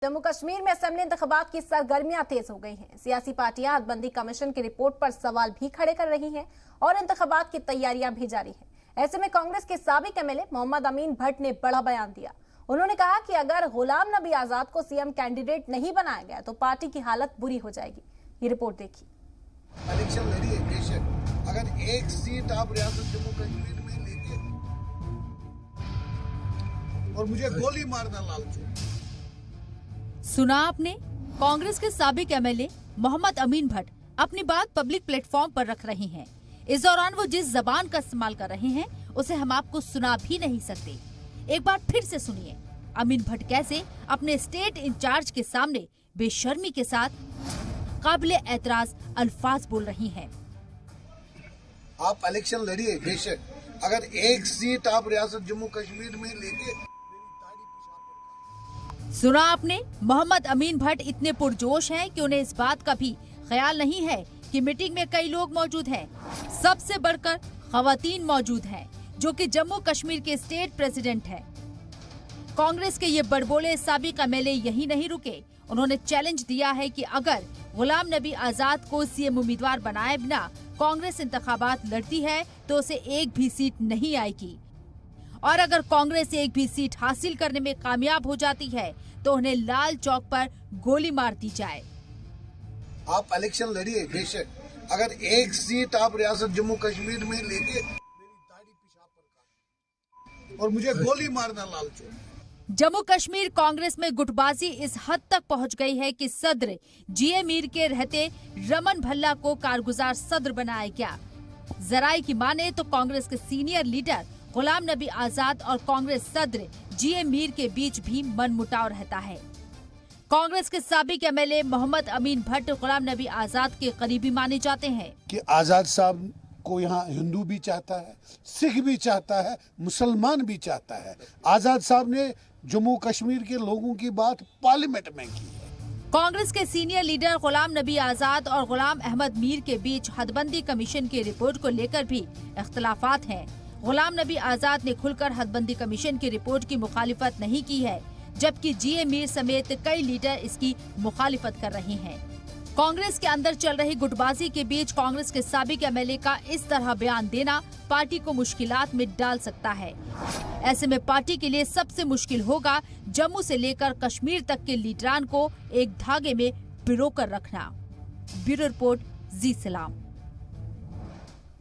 जम्मू कश्मीर में असेंबली इंतखाबात की सरगर्मियां तेज हो गई हैं। सियासी पार्टियां हदबंदी कमीशन की रिपोर्ट पर सवाल भी खड़े कर रही हैं और इंतखाबात की तैयारियां भी जारी हैं। ऐसे में कांग्रेस के साबिक एमएलए मोहम्मद अमीन भट्ट ने बड़ा बयान दिया। उन्होंने कहा कि अगर गुलाम नबी आजाद को सीएम कैंडिडेट नहीं बनाया गया तो पार्टी की हालत बुरी हो जाएगी। ये रिपोर्ट देखिए। इलेक्शन लड़ी है बेशक, अगर एक सीट आप रियासत जम्मू कश्मीर में लेके और मुझे गोली मारना लालच। सुना आपने, कांग्रेस के साबिक एमएलए मोहम्मद अमीन भट्ट अपनी बात पब्लिक प्लेटफॉर्म पर रख रहे हैं। इस दौरान वो जिस जबान का इस्तेमाल कर रहे हैं उसे हम आपको सुना भी नहीं सकते। एक बार फिर से सुनिए अमीन भट्ट कैसे अपने स्टेट इंचार्ज के सामने बेशर्मी के साथ काबिले एतराज अल्फाज बोल रही हैं। आप इलेक्शन लड़िए बेशक, अगर एक सीट आप रियासत जम्मू कश्मीर में लेके। सुना आपने, मोहम्मद अमीन भट्ट इतने पुरजोश हैं कि उन्हें इस बात का भी ख्याल नहीं है कि मीटिंग में कई लोग मौजूद हैं, सबसे बढ़कर खवातीन मौजूद हैं, जो कि जम्मू कश्मीर के स्टेट प्रेसिडेंट हैं। कांग्रेस के ये बड़बोले साबिक एमएलए यही नहीं रुके, उन्होंने चैलेंज दिया है कि अगर गुलाम नबी आजाद को सीएम उम्मीदवार बनाए बिना कांग्रेस इंतखाबात लड़ती है तो उसे एक भी सीट नहीं आएगी, और अगर कांग्रेस एक भी सीट हासिल करने में कामयाब हो जाती है तो उन्हें लाल चौक पर गोली मार दी जाए। आप इलेक्शन लड़िए बेशक, अगर एक सीट आप रियासत जम्मू कश्मीर में लेके और मुझे गोली मारना लालच। जम्मू कश्मीर कांग्रेस में गुटबाजी इस हद तक पहुंच गई है कि सदर जीए मीर के रहते रमन भल्ला को कारगुजार सदर बनाया गया। जराये की माने तो कांग्रेस के सीनियर लीडर गुलाम नबी आजाद और कांग्रेस सदर जीए मीर के बीच भी मनमुटाव रहता है। कांग्रेस के साबिक एमएलए मोहम्मद अमीन भट्ट गुलाम नबी आजाद के करीबी माने जाते हैं कि आजाद साहब को यहाँ हिंदू भी चाहता है, सिख भी चाहता है, मुसलमान भी चाहता है। आजाद साहब ने जम्मू कश्मीर के लोगों की बात पार्लियामेंट में की है। कांग्रेस के सीनियर लीडर गुलाम नबी आजाद और गुलाम अहमद मीर के बीच हदबंदी कमीशन की रिपोर्ट को लेकर भी इख्तलाफात हैं। गुलाम नबी आजाद ने खुलकर हदबंदी कमीशन की रिपोर्ट की मुखालिफत नहीं की है, जबकि जीए मीर समेत कई लीडर इसकी मुखालिफत कर रहे हैं। कांग्रेस के अंदर चल रही गुटबाजी के बीच कांग्रेस के साबिक एमएलए का इस तरह बयान देना पार्टी को मुश्किलात में डाल सकता है। ऐसे में पार्टी के लिए सबसे मुश्किल होगा जम्मू से लेकर कश्मीर तक के लीडरान को एक धागे में पिरोकर रखना। ब्यूरो रिपोर्ट, जी सलाम।